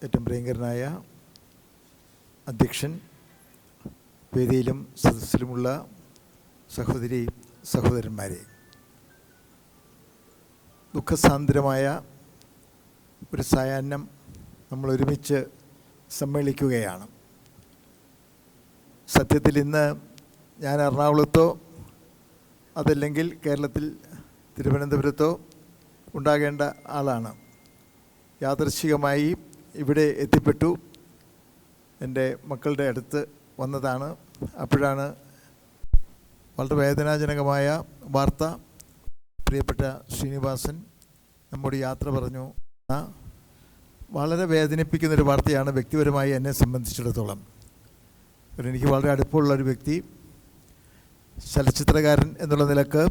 ഏറ്റവും പ്രിയങ്കരനായ അധ്യക്ഷൻ, വേദിയിലും സദസ്സിലുമുള്ള സഹോദരി സഹോദരന്മാരെ, ദുഃഖസാന്ദ്രമായ ഒരു സായാഹ്നം നമ്മൾ ഒരുമിച്ച് സമ്മേളിക്കുകയാണ്. സത്യത്തിൽ ഇന്ന് ഞാൻ എറണാകുളത്തോ അതല്ലെങ്കിൽ കേരളത്തിൽ തിരുവനന്തപുരത്തോ ഉണ്ടാകേണ്ട ആളാണ്. യാദൃശ്ചികമായി ഇവിടെ എത്തിപ്പെട്ടു. എൻ്റെ മക്കളുടെ അടുത്ത് വന്നതാണ്. അപ്പോഴാണ് വളരെ വേദനാജനകമായ വാർത്ത. പ്രിയപ്പെട്ട ശ്രീനിവാസൻ നമ്മോട് യാത്ര പറഞ്ഞു. വളരെ വേദനിപ്പിക്കുന്നൊരു വാർത്തയാണ് വ്യക്തിപരമായി എന്നെ സംബന്ധിച്ചിടത്തോളം. എനിക്ക് വളരെ അടുപ്പമുള്ളൊരു വ്യക്തി, ചലച്ചിത്രകാരൻ എന്നുള്ള നിലക്ക്,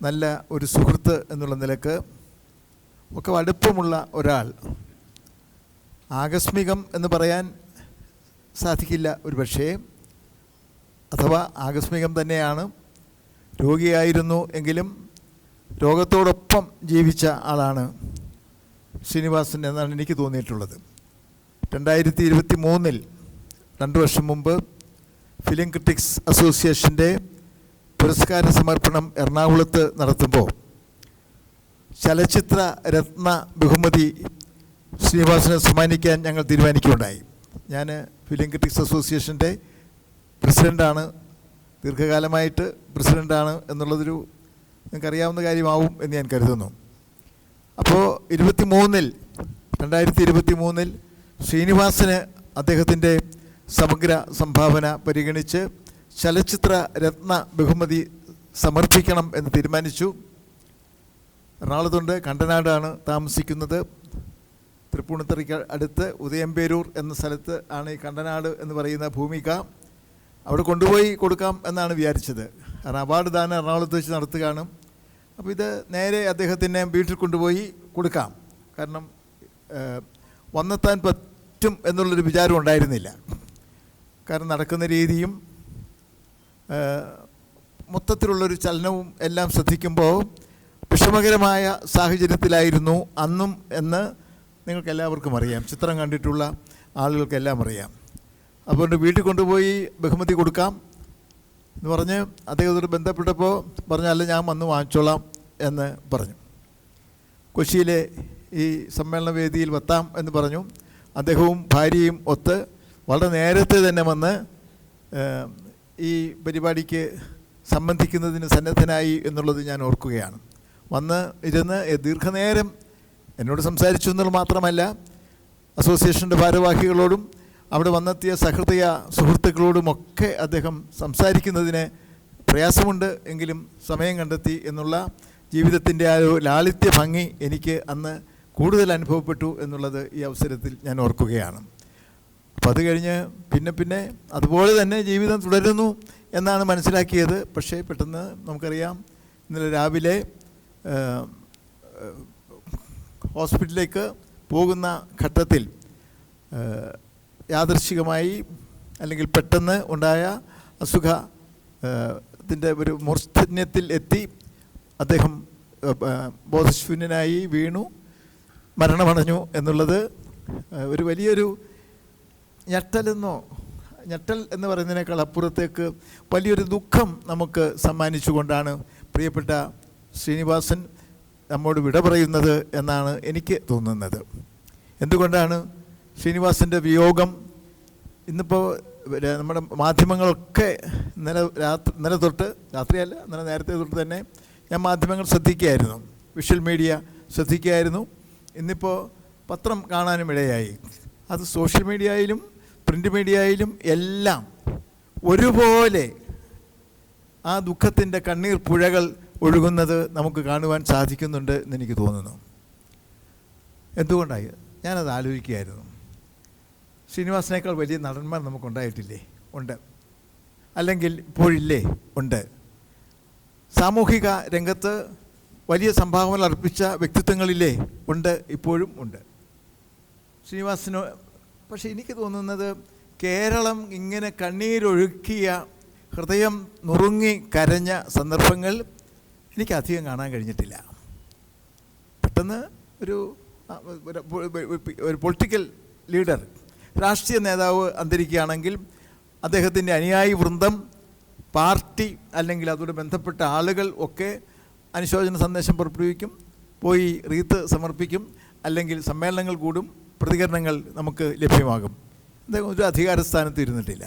നല്ല ഒരു സുഹൃത്ത് എന്നുള്ള നിലക്ക് ഒക്കെ അടുപ്പമുള്ള ഒരാൾ. ആകസ്മികം എന്ന് പറയാൻ സാധിക്കില്ല ഒരു പക്ഷേ, അഥവാ ആകസ്മികം തന്നെയാണ്. രോഗിയായിരുന്നു എങ്കിലും രോഗത്തോടൊപ്പം ജീവിച്ച ആളാണ് ശ്രീനിവാസൻ എന്നാണ് എനിക്ക് തോന്നിയിട്ടുള്ളത്. 2023 2 വർഷം മുമ്പ് ഫിലിം ക്രിറ്റിക്സ് അസോസിയേഷൻ്റെ പുരസ്കാര സമർപ്പണം എറണാകുളത്ത് നടത്തുമ്പോൾ ചലച്ചിത്ര രത്ന ബഹുമതി ശ്രീനിവാസനെ സമ്മാനിക്കാൻ ഞങ്ങൾ തീരുമാനിക്കുകയുണ്ടായി. ഞാൻ ഫിലിം ക്രിറ്റിക്സ് അസോസിയേഷൻ്റെ പ്രസിഡൻ്റാണ്, ദീർഘകാലമായിട്ട് പ്രസിഡൻ്റാണ് എന്നുള്ളതൊരു നിങ്ങൾക്കറിയാവുന്ന കാര്യമാവും എന്ന് ഞാൻ കരുതുന്നു. അപ്പോൾ 2023 ശ്രീനിവാസന് അദ്ദേഹത്തിൻ്റെ സമഗ്ര സംഭാവന പരിഗണിച്ച് ചലച്ചിത്ര രത്ന ബഹുമതി സമർപ്പിക്കണം എന്ന് തീരുമാനിച്ചു. എറണാകുളത്തുണ്ട്, കണ്ടനാടാണ് താമസിക്കുന്നത്. തൃപ്പൂണിത്തുറയ്ക്ക് അടുത്ത് ഉദയംപേരൂർ എന്ന സ്ഥലത്ത് ആണ് ഈ കണ്ടനാട് എന്ന് പറയുന്ന ഭൂമിക. അവിടെ കൊണ്ടുപോയി കൊടുക്കാം എന്നാണ് വിചാരിച്ചത്. കാരണം അവാർഡ് ദാനം എറണാകുളത്ത് വെച്ച് നടത്തുകയാണ്. അപ്പോൾ ഇത് നേരെ അദ്ദേഹത്തിനെ വീട്ടിൽ കൊണ്ടുപോയി കൊടുക്കാം. കാരണം വന്നെത്താൻ പറ്റും എന്നുള്ളൊരു വിചാരം ഉണ്ടായിരുന്നില്ല. കാരണം നടക്കുന്ന രീതിയും മൊത്തത്തിലുള്ളൊരു ചലനവും എല്ലാം ശ്രദ്ധിക്കുമ്പോൾ വിഷമകരമായ സാഹചര്യത്തിലായിരുന്നു അന്നും എന്ന് നിങ്ങൾക്കെല്ലാവർക്കും അറിയാം. ചിത്രം കണ്ടിട്ടുള്ള ആളുകൾക്കെല്ലാം അറിയാം. അതുകൊണ്ട് വീട്ടിൽ കൊണ്ടുപോയി ബഹുമതി കൊടുക്കാം എന്ന് പറഞ്ഞ് അദ്ദേഹത്തോട് ബന്ധപ്പെട്ടപ്പോൾ പറഞ്ഞല്ല, ഞാൻ വന്ന് വാങ്ങിച്ചോളാം എന്ന് പറഞ്ഞു. കൊച്ചിയിലെ ഈ സമ്മേളന വേദിയിൽ എത്താം എന്ന് പറഞ്ഞു. അദ്ദേഹവും ഭാര്യയും ഒത്ത് വളരെ നേരത്തെ തന്നെ വന്ന് ഈ പരിപാടിക്ക് സംബന്ധിക്കുന്നതിന് സന്നദ്ധനായി എന്നുള്ളത് ഞാൻ ഓർക്കുകയാണ്. വന്ന് ഇരുന്ന് ദീർഘനേരം എന്നോട് സംസാരിച്ചു എന്നുള്ളത് മാത്രമല്ല, അസോസിയേഷൻ്റെ ഭാരവാഹികളോടും അവിടെ വന്നെത്തിയ സഹൃദയ സുഹൃത്തുക്കളോടുമൊക്കെ അദ്ദേഹം സംസാരിക്കുന്നതിന് പ്രയാസമുണ്ട് എങ്കിലും സമയം കണ്ടെത്തി എന്നുള്ള ജീവിതത്തിൻ്റെ ആ ഒരു ലാളിത്യ ഭംഗി എനിക്ക് അന്ന് കൂടുതൽ അനുഭവപ്പെട്ടു എന്നുള്ളത് ഈ അവസരത്തിൽ ഞാൻ ഓർക്കുകയാണ്. അപ്പം അത് കഴിഞ്ഞ് പിന്നെ അതുപോലെ തന്നെ ജീവിതം തുടരുന്നു എന്നാണ് മനസ്സിലാക്കിയത്. പക്ഷേ പെട്ടെന്ന് നമുക്കറിയാം, ഇന്നലെ രാവിലെ ഹോസ്പിറ്റലിലേക്ക് പോകുന്ന ഘട്ടത്തിൽ യാദൃശ്ചികമായി അല്ലെങ്കിൽ പെട്ടെന്ന് ഉണ്ടായ അസുഖത്തിൻ്റെ ഒരു മൂർധന്യത്തിൽ എത്തി അദ്ദേഹം ബോധശൂന്യനായി വീണു, മരണമടഞ്ഞു എന്നുള്ളത് ഒരു വലിയൊരു ഞെട്ടൽ എന്ന് പറയുന്നതിനേക്കാൾ അപ്പുറത്തേക്ക് വലിയൊരു ദുഃഖം നമുക്ക് സമ്മാനിച്ചുകൊണ്ടാണ് പ്രിയപ്പെട്ട ശ്രീനിവാസൻ നമ്മോട് വിട പറയുന്നത് എന്നാണ് എനിക്ക് തോന്നുന്നത്. എന്തുകൊണ്ടാണ് ശ്രീനിവാസൻ്റെ വിയോഗം ഇന്നിപ്പോൾ നമ്മുടെ മാധ്യമങ്ങളൊക്കെ ഇന്നലെ തൊട്ട്, രാത്രിയല്ല ഇന്നലെ നേരത്തെ തൊട്ട് തന്നെ ഞാൻ മാധ്യമങ്ങൾ ശ്രദ്ധിക്കുകയായിരുന്നു, വിഷ്വൽ മീഡിയ ശ്രദ്ധിക്കുകയായിരുന്നു. ഇന്നിപ്പോൾ പത്രം കാണാനും ഇടയായി. അത് സോഷ്യൽ മീഡിയയിലും പ്രിൻ്റ് മീഡിയയിലും എല്ലാം ഒരുപോലെ ആ ദുഃഖത്തിൻ്റെ കണ്ണീർ പുഴകൾ ഒഴുകുന്നത് നമുക്ക് കാണുവാൻ സാധിക്കുന്നുണ്ട് എന്നെനിക്ക് തോന്നുന്നു. എന്തുകൊണ്ടായി ഞാനത് ആലോചിക്കുകയായിരുന്നു. ശ്രീനിവാസനേക്കാൾ വലിയ നടന്മാർ നമുക്കുണ്ടായിട്ടില്ലേ? ഉണ്ട്. അല്ലെങ്കിൽ ഇപ്പോഴില്ലേ? ഉണ്ട്. സാമൂഹിക രംഗത്ത് വലിയ സംഭാവനകൾ അർപ്പിച്ച വ്യക്തിത്വങ്ങളില്ലേ? ഉണ്ട്, ഇപ്പോഴും ഉണ്ട്. ശ്രീനിവാസന് പക്ഷേ എനിക്ക് തോന്നുന്നത് കേരളം ഇങ്ങനെ കണ്ണീരൊഴുക്കിയ, ഹൃദയം നുറുങ്ങി കരഞ്ഞ സന്ദർഭങ്ങൾ എനിക്കധികം കാണാൻ കഴിഞ്ഞിട്ടില്ല. പെട്ടെന്ന് ഒരു ഒരു പൊളിറ്റിക്കൽ ലീഡർ, രാഷ്ട്രീയ നേതാവ് അന്തരിക്കുകയാണെങ്കിൽ അദ്ദേഹത്തിൻ്റെ അനുയായി വൃന്ദം, പാർട്ടി അല്ലെങ്കിൽ അതോട് ബന്ധപ്പെട്ട ആളുകൾ ഒക്കെ അനുശോചന സന്ദേശം പുറപ്പെടുവിക്കും, പോയി റീത്ത് സമർപ്പിക്കും, അല്ലെങ്കിൽ സമ്മേളനങ്ങൾ കൂടും, പ്രതികരണങ്ങൾ നമുക്ക് ലഭ്യമാകും. അദ്ദേഹം ഒരു അധികാരസ്ഥാനത്ത് ഇരുന്നിട്ടില്ല,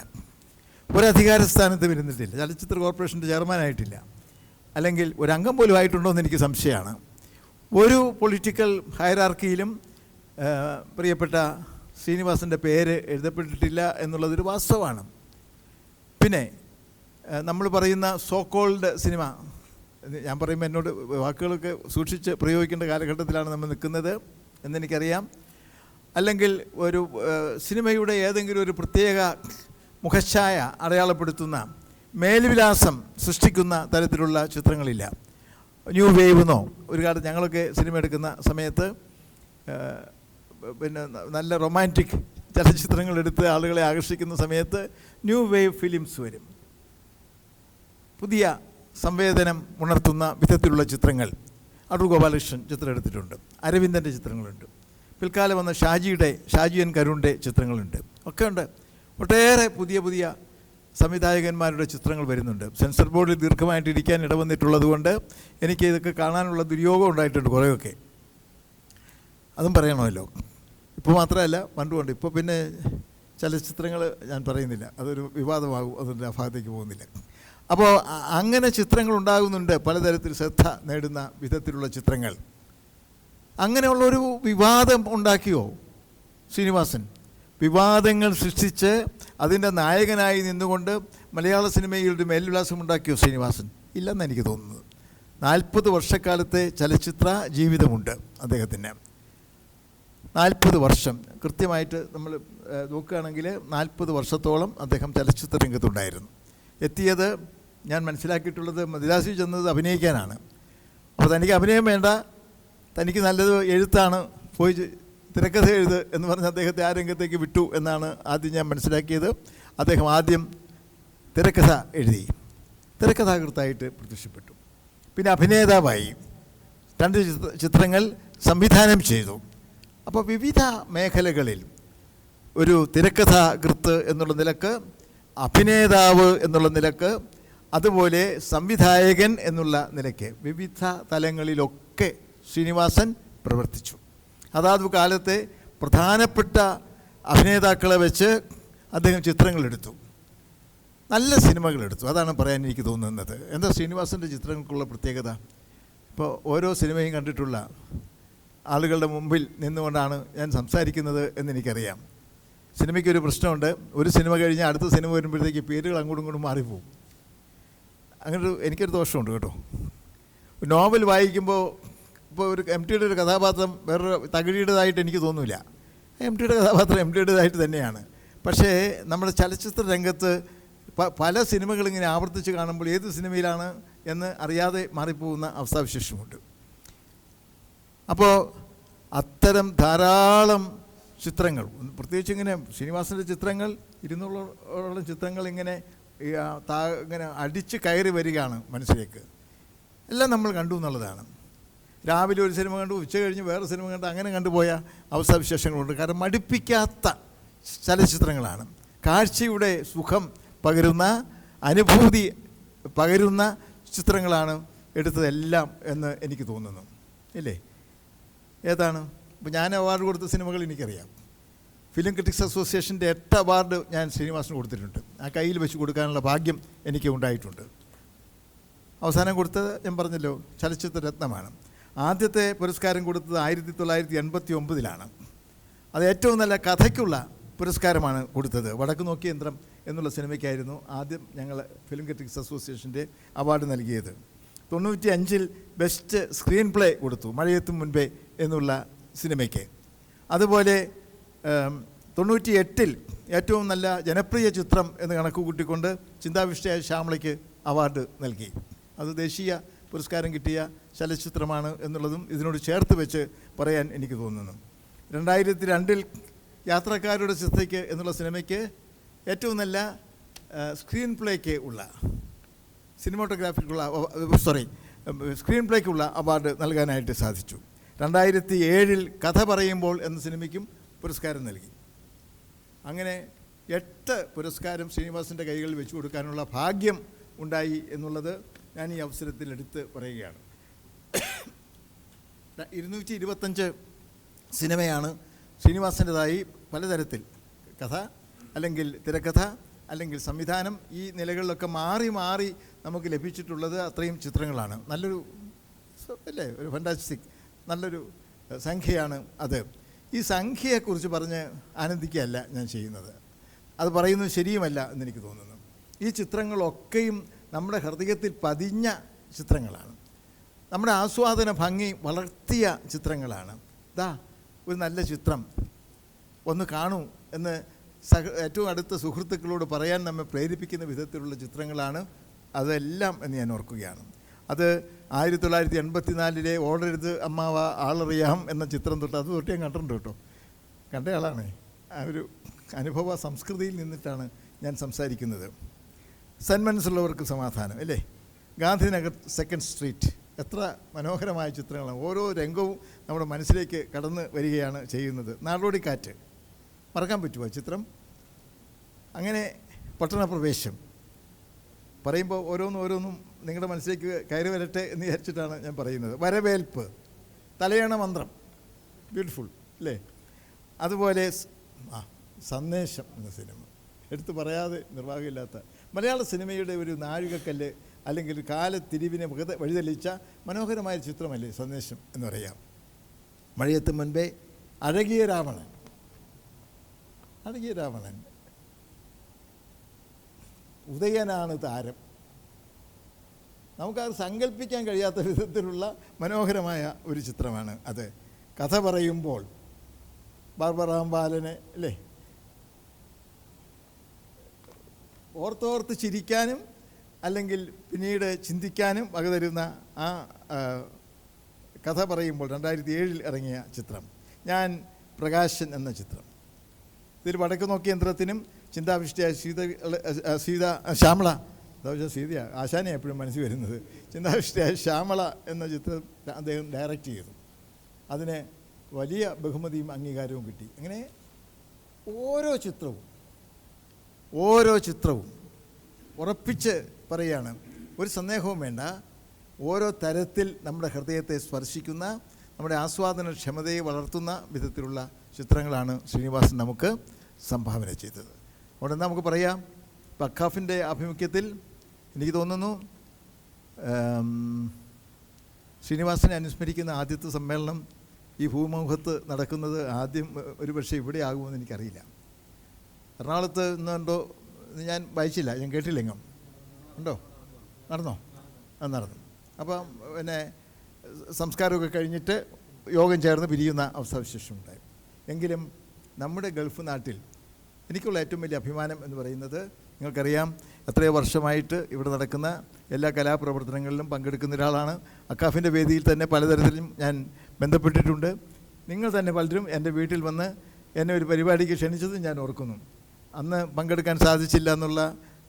ഒരധികാരസ്ഥാനത്തും ഇരുന്നിട്ടില്ല, ചലച്ചിത്ര കോർപ്പറേഷൻ്റെ ചെയർമാനായിട്ടില്ല, അല്ലെങ്കിൽ ഒരംഗം പോലും ആയിട്ടുണ്ടോ എന്ന് എനിക്ക് സംശയമാണ്. ഒരു പൊളിറ്റിക്കൽ ഹയറാർക്കിയിലും പ്രിയപ്പെട്ട ശ്രീനിവാസൻ്റെ പേര് എഴുതപ്പെട്ടിട്ടില്ല എന്നുള്ളതൊരു വാസ്തവമാണ്. പിന്നെ നമ്മൾ പറയുന്ന സോ കോൾഡ് സിനിമ, ഞാൻ പറയുമ്പോൾ എന്നോട് വാക്കുകളൊക്കെ സൂക്ഷിച്ച് പ്രയോഗിക്കേണ്ട കാലഘട്ടത്തിലാണ് നമ്മൾ നിൽക്കുന്നത് എന്നെനിക്കറിയാം. അല്ലെങ്കിൽ ഒരു സിനിമയുടെ ഏതെങ്കിലും ഒരു പ്രത്യേക മുഖഛായ അടയാളപ്പെടുത്തുന്ന മേൽവിലാസം സൃഷ്ടിക്കുന്ന തരത്തിലുള്ള ചിത്രങ്ങളില്ല. ന്യൂ വേവ് എന്നോ, ഒരു കാലത്ത് ഞങ്ങളൊക്കെ സിനിമ എടുക്കുന്ന സമയത്ത് പിന്നെ നല്ല റൊമാൻറ്റിക് ചലച്ചിത്രങ്ങളെടുത്ത് ആളുകളെ ആകർഷിക്കുന്ന സമയത്ത് ന്യൂ വേവ് ഫിലിംസ് വരും. പുതിയ സംവേദനം ഉണർത്തുന്ന വിധത്തിലുള്ള ചിത്രങ്ങൾ അടൂർ ഗോപാലകൃഷ്ണൻ ചിത്രം എടുത്തിട്ടുണ്ട്, അരവിന്ദൻ്റെ ചിത്രങ്ങളുണ്ട്, പിൽക്കാലം വന്ന ഷാജി എൻ കരുണിൻ്റെ ചിത്രങ്ങളുണ്ട്, ഒക്കെ ഉണ്ട്. ഒട്ടേറെ പുതിയ പുതിയ സംവിധായകന്മാരുടെ ചിത്രങ്ങൾ വരുന്നുണ്ട്. സെൻസർ ബോർഡിൽ ദീർഘമായിട്ടിരിക്കാൻ ഇടവന്നിട്ടുള്ളത് കൊണ്ട് എനിക്ക് ഇതൊക്കെ കാണാനുള്ള ദുര്യോഗം ഉണ്ടായിട്ടുണ്ട് കുറേയൊക്കെ. അതും പറയണമല്ലോ. ഇപ്പോൾ മാത്രമല്ല, പണ്ടുകൊണ്ട്. ഇപ്പോൾ പിന്നെ ചലച്ചിത്രങ്ങൾ ഞാൻ പറയുന്നില്ല, അതൊരു വിവാദമാകും, അതിൻ്റെ ആ ഭാഗത്തേക്ക് പോകുന്നില്ല. അപ്പോൾ അങ്ങനെ ചിത്രങ്ങൾ ഉണ്ടാകുന്നുണ്ട്, പലതരത്തിൽ ശ്രദ്ധ നേടുന്ന വിധത്തിലുള്ള ചിത്രങ്ങൾ. അങ്ങനെയുള്ളൊരു വിവാദം ഉണ്ടാക്കിയോ ശ്രീനിവാസൻ? വിവാദങ്ങൾ സൃഷ്ടിച്ച് അതിൻ്റെ നായകനായി നിന്നുകൊണ്ട് മലയാള സിനിമയിൽ ഒരു മേൽവിലാസം ഉണ്ടാക്കിയോ ശ്രീനിവാസൻ? ഇല്ലെന്ന് എനിക്ക് തോന്നുന്നത്. 40 വർഷക്കാലത്തെ ചലച്ചിത്ര ജീവിതമുണ്ട് അദ്ദേഹത്തിന്. 40 വർഷം കൃത്യമായിട്ട് നമ്മൾ നോക്കുകയാണെങ്കിൽ 40 വർഷത്തോളം അദ്ദേഹം ചലച്ചിത്ര രംഗത്തുണ്ടായിരുന്നു. എത്തിയത്, ഞാൻ മനസ്സിലാക്കിയിട്ടുള്ളത്, മദ്രാസിൽ ചെന്നത് അഭിനയിക്കാനാണ്. അപ്പോൾ തനിക്ക് അഭിനയം വേണ്ട, തനിക്ക് നല്ലത് എഴുത്താണ്, പോയി തിരക്കഥ എഴുത് എന്ന് പറഞ്ഞ് അദ്ദേഹത്തെ ആ രംഗത്തേക്ക് വിട്ടു എന്നാണ് ആദ്യം ഞാൻ മനസ്സിലാക്കിയത്. അദ്ദേഹം ആദ്യം തിരക്കഥ എഴുതി, തിരക്കഥാകൃത്തായിട്ട് പ്രത്യക്ഷപ്പെട്ടു, പിന്നെ അഭിനേതാവായി, 2 ചിത്രങ്ങൾ സംവിധാനം ചെയ്തു. അപ്പോൾ വിവിധ മേഖലകളിൽ ഒരു തിരക്കഥാകൃത്ത് എന്നുള്ള നിലക്ക്, അഭിനേതാവ് എന്നുള്ള നിലക്ക്, അതുപോലെ സംവിധായകൻ എന്നുള്ള നിലയ്ക്ക് വിവിധ തലങ്ങളിലൊക്കെ ശ്രീനിവാസൻ പ്രവർത്തിച്ചു. അതാത് കാലത്തെ പ്രധാനപ്പെട്ട അഭിനേതാക്കളെ വെച്ച് അദ്ദേഹം ചിത്രങ്ങളെടുത്തു, നല്ല സിനിമകളെടുത്തു. അതാണ് പറയാൻ എനിക്ക് തോന്നുന്നത്. എന്താ ശ്രീനിവാസൻ്റെ ചിത്രങ്ങൾക്കുള്ള പ്രത്യേകത? ഇപ്പോൾ ഓരോ സിനിമയും കണ്ടിട്ടുള്ള ആളുകളുടെ മുമ്പിൽ നിന്നുകൊണ്ടാണ് ഞാൻ സംസാരിക്കുന്നത് എന്നെനിക്കറിയാം. സിനിമയ്ക്കൊരു പ്രശ്നമുണ്ട്, ഒരു സിനിമ കഴിഞ്ഞാൽ അടുത്ത സിനിമ വരുമ്പോഴത്തേക്ക് പേരുകൾ അങ്ങോട്ടും ഇങ്ങോട്ടും മാറിപ്പോവും. അങ്ങനൊരു എനിക്കൊരു ദോഷമുണ്ട് കേട്ടോ. നോവൽ വായിക്കുമ്പോൾ ഇപ്പോൾ ഒരു MTയുടെ ഒരു കഥാപാത്രം വേറൊരു തകഴിയുടേതായിട്ട് എനിക്ക് തോന്നില്ല. MTയുടെ കഥാപാത്രം MTയുടേതായിട്ട് തന്നെയാണ്. പക്ഷേ നമ്മുടെ ചലച്ചിത്ര രംഗത്ത് പല സിനിമകളിങ്ങനെ ആവർത്തിച്ച് കാണുമ്പോൾ ഏത് സിനിമയിലാണ് എന്ന് അറിയാതെ മാറിപ്പോകുന്ന അവസ്ഥാവിശേഷമുണ്ട്. അപ്പോൾ അത്തരം ധാരാളം ചിത്രങ്ങൾ, പ്രത്യേകിച്ച് ഇങ്ങനെ ശ്രീനിവാസൻ്റെ ചിത്രങ്ങൾ 200ഓളം ചിത്രങ്ങൾ ഇങ്ങനെ ഇങ്ങനെ അടിച്ച് കയറി വരികയാണ് മനസ്സിലേക്ക്. എല്ലാം നമ്മൾ കണ്ടു എന്നുള്ളതാണ്. രാവിലെ ഒരു സിനിമ കണ്ടു, ഉച്ച കഴിഞ്ഞ് വേറെ സിനിമ കണ്ട്, അങ്ങനെ കണ്ടുപോയ അവസ്ഥാവിശേഷങ്ങളുണ്ട്. കാരണം മടുപ്പിക്കാത്ത ചലച്ചിത്രങ്ങളാണ്, കാഴ്ചയുടെ സുഖം പകരുന്ന, അനുഭൂതി പകരുന്ന ചിത്രങ്ങളാണ് എടുത്തതെല്ലാം എന്ന് എനിക്ക് തോന്നുന്നു. ഇല്ലേ? ഏതാണ്? ഇപ്പോൾ ഞാൻ അവാർഡ് കൊടുത്ത സിനിമകൾ എനിക്കറിയാം. ഫിലിം ക്രിറ്റിക്സ് അസോസിയേഷൻ്റെ 8 അവാർഡ് ഞാൻ ശ്രീനിവാസന് കൊടുത്തിട്ടുണ്ട്. ആ കയ്യിൽ വെച്ച് കൊടുക്കാനുള്ള ഭാഗ്യം എനിക്ക് ഉണ്ടായിട്ടുണ്ട്. അവസാനം കൊടുത്തത് ഞാൻ പറഞ്ഞല്ലോ, ചലച്ചിത്ര രത്നമാണ്. ആദ്യത്തെ പുരസ്കാരം കൊടുത്തത് 1989 അത് ഏറ്റവും നല്ല കഥയ്ക്കുള്ള പുരസ്കാരമാണ് കൊടുത്തത്. വടക്ക് നോക്കിയ യന്ത്രം എന്നുള്ള സിനിമയ്ക്കായിരുന്നു ആദ്യം ഞങ്ങൾ ഫിലിം ക്രിറ്റിക്സ് അസോസിയേഷൻ്റെ അവാർഡ് നൽകിയത്. 95 ബെസ്റ്റ് സ്ക്രീൻ പ്ലേ കൊടുത്തു മഴയെത്തും മുൻപേ എന്നുള്ള സിനിമയ്ക്ക്. അതുപോലെ 98 ഏറ്റവും നല്ല ജനപ്രിയ ചിത്രം എന്ന് കണക്ക് കൂട്ടിക്കൊണ്ട് ചിന്താവിഷ്ടയായ ശ്യാമളയ്ക്ക് അവാർഡ് നൽകി. അത് ദേശീയ പുരസ്കാരം കിട്ടിയ ചലച്ചിത്രമാണ് എന്നുള്ളതും ഇതിനോട് ചേർത്ത് വെച്ച് പറയാൻ എനിക്ക് തോന്നുന്നു. 2002 യാത്രക്കാരുടെ ചിത്രയ്ക്ക് എന്നുള്ള സിനിമയ്ക്ക് ഏറ്റവും നല്ല സ്ക്രീൻ പ്ലേക്ക് ഉള്ള സ്ക്രീൻ പ്ലേക്കുള്ള അവാർഡ് നൽകാനായിട്ട് സാധിച്ചു. 2007 കഥ പറയുമ്പോൾ എന്ന സിനിമയ്ക്കും പുരസ്കാരം നൽകി. അങ്ങനെ 8 പുരസ്കാരം ശ്രീനിവാസൻ്റെ കൈകളിൽ വെച്ചു കൊടുക്കാനുള്ള ഭാഗ്യം ഉണ്ടായി എന്നുള്ളത് ഞാൻ ഈ അവസരത്തിൽ എടുത്ത് പറയുകയാണ്. 225 സിനിമയാണ് ശ്രീനിവാസൻ്റെതായി പലതരത്തിൽ കഥ അല്ലെങ്കിൽ തിരക്കഥ അല്ലെങ്കിൽ സംവിധാനം ഈ നിലകളിലൊക്കെ മാറി മാറി നമുക്ക് ലഭിച്ചിട്ടുള്ളത് അത്രയും ചിത്രങ്ങളാണ്. നല്ലൊരു അല്ലേ, ഒരു ഫാന്റാസ്റ്റിക് നല്ലൊരു സംഖ്യയാണ് അത്. ഈ സംഖ്യയെക്കുറിച്ച് പറഞ്ഞ് ആനന്ദിക്കുകയല്ല ഞാൻ ചെയ്യുന്നത്, അത് പറയുന്നത് ശരിയുമല്ല എന്നെനിക്ക് തോന്നുന്നു. ഈ ചിത്രങ്ങളൊക്കെയും നമ്മുടെ ഹൃദയത്തിൽ പതിഞ്ഞ ചിത്രങ്ങളാണ്, നമ്മുടെ ആസ്വാദന ഭംഗി വളർത്തിയ ചിത്രങ്ങളാണ്. ദാ ഒരു നല്ല ചിത്രം ഒന്ന് കാണൂ എന്ന് ഏറ്റവും അടുത്ത സുഹൃത്തുക്കളോട് പറയാൻ നമ്മെ പ്രേരിപ്പിക്കുന്ന വിധത്തിലുള്ള ചിത്രങ്ങളാണ് അതെല്ലാം എന്ന് ഞാൻ ഓർക്കുകയാണ്. അത് 1984 ഓടരുത് അമ്മാവ ആളറിയാം എന്ന ചിത്രം തൊട്ട് അത് തൊട്ട് ഞാൻ കണ്ടിട്ടുണ്ട് കേട്ടോ. കണ്ടയാളാണ്. ആ ഒരു അനുഭവ സംസ്കൃതിയിൽ നിന്നിട്ടാണ് ഞാൻ സംസാരിക്കുന്നത്. സന്മനസ്സുള്ളവർക്ക് സമാധാനം അല്ലേ, ഗാന്ധിനഗർ 2nd സ്ട്രീറ്റ്, എത്ര മനോഹരമായ ചിത്രങ്ങളാണ്. ഓരോ രംഗവും നമ്മുടെ മനസ്സിലേക്ക് കടന്ന് വരികയാണ് ചെയ്യുന്നത്. നാടോടിക്കാറ്റ് മറക്കാൻ പറ്റുമോ ചിത്രം? അങ്ങനെ പട്ടണപ്രവേശം പറയുമ്പോൾ ഓരോന്നും നിങ്ങളുടെ മനസ്സിലേക്ക് കയറി വരട്ടെ എന്ന് വിചാരിച്ചിട്ടാണ് ഞാൻ പറയുന്നത്. വരവേൽപ്പ്, തലയണ മന്ത്രം, ബ്യൂട്ടിഫുൾ അല്ലേ. അതുപോലെ സന്ദേശം എന്ന സിനിമ എടുത്തു പറയാതെ നിർവാഹമില്ലാത്ത മലയാള സിനിമയുടെ ഒരു നാഴികക്കല്ല് അല്ലെങ്കിൽ കാലത്തിരിവിനെ വഴിതെളിച്ച മനോഹരമായ ചിത്രമല്ലേ സന്ദേശം എന്ന് പറയാം. മഴയത്ത് മുൻപേ അഴകിയ രാവണൻ ഉദയനാണ് താരം. നമുക്കത് സങ്കല്പിക്കാൻ കഴിയാത്ത വിധത്തിലുള്ള മനോഹരമായ ഒരു ചിത്രമാണ് അത്. കഥ പറയുമ്പോൾ ബാർബറാം ബാലനെ അല്ലേ ഓർത്തോർത്ത് ചിരിക്കാനും അല്ലെങ്കിൽ പിന്നീട് ചിന്തിക്കാനും വകതരുന്ന ആ കഥ പറയുമ്പോൾ 2007 ഇറങ്ങിയ ചിത്രം. ഞാൻ പ്രകാശൻ എന്ന ചിത്രം, ഇതിൽ വടക്ക് നോക്കിയ യന്ത്രത്തിനും ചിന്താവിഷ്ടിയായ ശ്യാമള സീതയാ ആശാനെ എപ്പോഴും മനസ്സിൽ വരുന്നത്. ചിന്താവിഷ്ടിയായ ശ്യാമള എന്ന ചിത്രം അദ്ദേഹം ഡയറക്റ്റ് ചെയ്തു. അതിന് വലിയ ബഹുമതിയും അംഗീകാരവും കിട്ടി. അങ്ങനെ ഓരോ ചിത്രവും ഉറപ്പിച്ച് പറയുകയാണ്, ഒരു സന്ദേഹവും വേണ്ട, ഓരോ തരത്തിൽ നമ്മുടെ ഹൃദയത്തെ സ്പർശിക്കുന്ന, നമ്മുടെ ആസ്വാദനക്ഷമതയെ വളർത്തുന്ന വിധത്തിലുള്ള ചിത്രങ്ങളാണ് ശ്രീനിവാസൻ നമുക്ക് സംഭാവന ചെയ്തത്. അതുകൊണ്ട് നമുക്ക് പറയാം, അക്കാഫിൻ്റെ ആഭിമുഖ്യത്തിൽ എനിക്ക് തോന്നുന്നു ശ്രീനിവാസനെ അനുസ്മരിക്കുന്ന ആദ്യത്തെ സമ്മേളനം ഈ ഭൂമുഖത്ത് നടക്കുന്നത് ആദ്യം ഒരു പക്ഷേ ഇവിടെ ആകുമെന്ന് എനിക്കറിയില്ല. എറണാകുളത്ത് ഇന്നുണ്ടോ ഞാൻ വായിച്ചില്ല, ഞാൻ കേട്ടില്ലെങ്കും ഉണ്ടോ? നടന്നോ? അത് നടന്നു. അപ്പം പിന്നെ സംസ്കാരമൊക്കെ കഴിഞ്ഞിട്ട് യോഗം ചേർന്ന് പിരിയുന്ന അവസ്ഥാവിശേഷം ഉണ്ടായി. എങ്കിലും നമ്മുടെ ഗൾഫ് നാട്ടിൽ എനിക്കുള്ള ഏറ്റവും വലിയ അഭിമാനം എന്ന് പറയുന്നത്, നിങ്ങൾക്കറിയാം എത്രയോ വർഷമായിട്ട് ഇവിടെ നടക്കുന്ന എല്ലാ കലാപ്രവർത്തനങ്ങളിലും പങ്കെടുക്കുന്ന ഒരാളാണ്. അക്കാഫിൻ്റെ വേദിയിൽ തന്നെ പലതരത്തിലും ഞാൻ ബന്ധപ്പെട്ടിട്ടുണ്ട്. നിങ്ങൾ തന്നെ പലരും എൻ്റെ വീട്ടിൽ വന്ന് എന്നെ ഒരു പരിപാടിക്ക് ക്ഷണിച്ചതും ഞാൻ ഓർക്കുന്നു. അന്ന് പങ്കെടുക്കാൻ സാധിച്ചില്ല എന്നുള്ള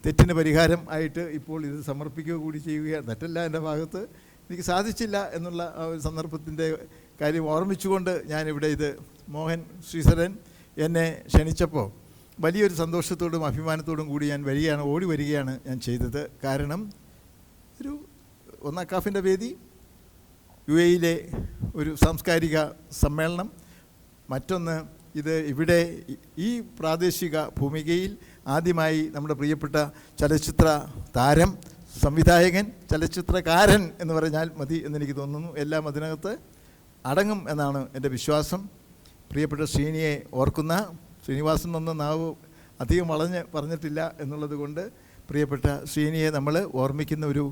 തെറ്റിന് പരിഹാരം ആയിട്ട് ഇപ്പോൾ ഇത് സമർപ്പിക്കുക കൂടി ചെയ്യുകയാണ്. തെറ്റല്ല എൻ്റെ ഭാഗത്ത്, എനിക്ക് സാധിച്ചില്ല എന്നുള്ള ആ ഒരു സന്ദർഭത്തിൻ്റെ കാര്യം ഓർമ്മിച്ചുകൊണ്ട് ഞാനിവിടെ ഇത് മോഹൻ ശ്രീധരൻ എന്നെ ക്ഷണിച്ചപ്പോൾ വലിയൊരു സന്തോഷത്തോടും അഭിമാനത്തോടും കൂടി ഞാൻ ഓടി വരികയാണ് ഞാൻ ചെയ്തത്. കാരണം ഒരു അക്കാഫിൻ്റെ വേദി, UAE ഒരു സാംസ്കാരിക സമ്മേളനം, മറ്റൊന്ന് ഇത് ഇവിടെ ഈ പ്രാദേശിക ഭൂമികയിൽ ആദ്യമായി നമ്മുടെ പ്രിയപ്പെട്ട ചലച്ചിത്ര താരം, സംവിധായകൻ, ചലച്ചിത്രകാരൻ എന്ന് പറഞ്ഞാൽ മതി എന്നെനിക്ക് തോന്നുന്നു, എല്ലാം അതിനകത്ത് അടങ്ങും എന്നാണ് എൻ്റെ വിശ്വാസം. പ്രിയപ്പെട്ട ശ്രീനിയെ ഓർക്കുന്ന, ശ്രീനിവാസൻ ഒന്നും നാവ് അധികം പറഞ്ഞിട്ടില്ല എന്നുള്ളത് കൊണ്ട് പ്രിയപ്പെട്ട ശ്രീനിയെ നമ്മൾ ഓർമ്മിക്കുന്ന ഒരു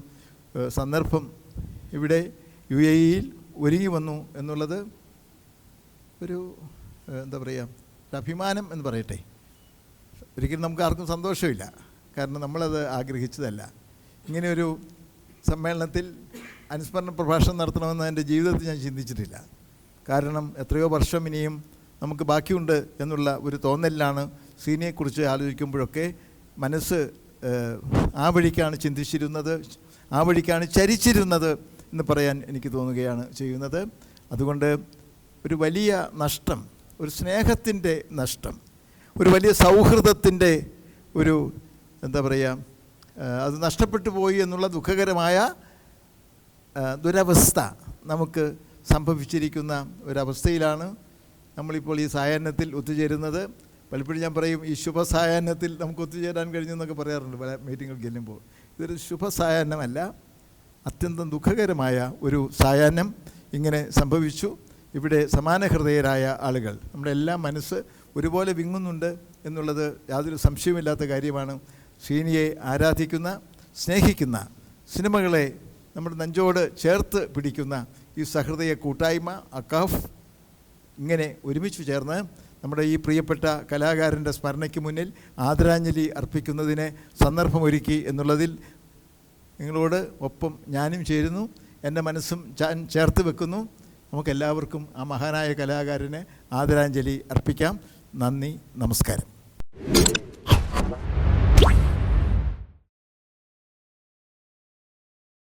സന്ദർഭം ഇവിടെ UAE ഒരുങ്ങി വന്നു എന്നുള്ളത് ഒരു എന്താ പറയുക, ഒരു അഭിമാനം എന്ന് പറയട്ടെ. ഒരിക്കലും നമുക്ക് ആർക്കും സന്തോഷമില്ല, കാരണം നമ്മളത് ആഗ്രഹിച്ചതല്ല. ഇങ്ങനെയൊരു സമ്മേളനത്തിൽ അനുസ്മരണ പ്രഭാഷണം നടത്തണമെന്ന് എൻ്റെ ജീവിതത്തിൽ ഞാൻ ചിന്തിച്ചിട്ടില്ല. കാരണം എത്രയോ വർഷം ഇനിയും നമുക്ക് ബാക്കിയുണ്ട് എന്നുള്ള ഒരു തോന്നലിലാണ് ശ്രീനിയെക്കുറിച്ച് ആലോചിക്കുമ്പോഴൊക്കെ മനസ്സ് ആ വഴിക്കാണ് ചിന്തിച്ചിരുന്നത്, ആ വഴിക്കാണ് ചരിച്ചിരുന്നത് എന്ന് പറയാൻ എനിക്ക് തോന്നുകയാണ് ചെയ്യുന്നത്. അതുകൊണ്ട് ഒരു വലിയ നഷ്ടം, ഒരു സ്നേഹത്തിൻ്റെ നഷ്ടം, ഒരു വലിയ സൗഹൃദത്തിൻ്റെ ഒരു എന്താ പറയുക, അത് നഷ്ടപ്പെട്ടു പോയി എന്നുള്ള ദുഃഖകരമായ ദുരവസ്ഥ നമുക്ക് സംഭവിച്ചിരിക്കുന്ന ഒരവസ്ഥയിലാണ് നമ്മളിപ്പോൾ ഈ സായാഹ്നത്തിൽ ഒത്തുചേരുന്നത്. പലപ്പോഴും ഞാൻ പറയും, ഈ ശുഭസായാഹ്നത്തിൽ നമുക്ക് ഒത്തുചേരാൻ കഴിഞ്ഞെന്നൊക്കെ പറയാറുണ്ട് പല മീറ്റിങ്ങുകൾ ചെല്ലുമ്പോൾ. ഇതൊരു ശുഭസായാഹ്നമല്ല, അത്യന്തം ദുഃഖകരമായ ഒരു സായാഹ്നം ഇങ്ങനെ സംഭവിച്ചു. ഇവിടെ സമാനഹൃദയരായ ആളുകൾ, നമ്മുടെ എല്ലാ മനസ്സ് ഒരുപോലെ വിങ്ങുന്നുണ്ട് എന്നുള്ളത് യാതൊരു സംശയമില്ലാത്ത കാര്യമാണ്. ശ്രീനിയെ ആരാധിക്കുന്ന, സ്നേഹിക്കുന്ന, സിനിമകളെ നമ്മുടെ നെഞ്ചോട് ചേർത്ത് പിടിക്കുന്ന ഈ സഹൃദയ കൂട്ടായ്മ അക്കാഫ് ഇങ്ങനെ ഒരുമിച്ച് ചേർന്ന് നമ്മുടെ ഈ പ്രിയപ്പെട്ട കലാകാരൻ്റെ സ്മരണയ്ക്ക് മുന്നിൽ ആദരാഞ്ജലി അർപ്പിക്കുന്നതിന് സന്ദർഭമൊരുക്കി എന്നുള്ളതിൽ നിങ്ങളോട് ഒപ്പം ഞാനും ചേരുന്നു, എൻ്റെ മനസ്സും ചേർത്ത് വെക്കുന്നു. നമുക്കെല്ലാവർക്കും ആ മഹാനായ കലാകാരന് ആദരാഞ്ജലി അർപ്പിക്കാം. നന്ദി, നമസ്കാരം.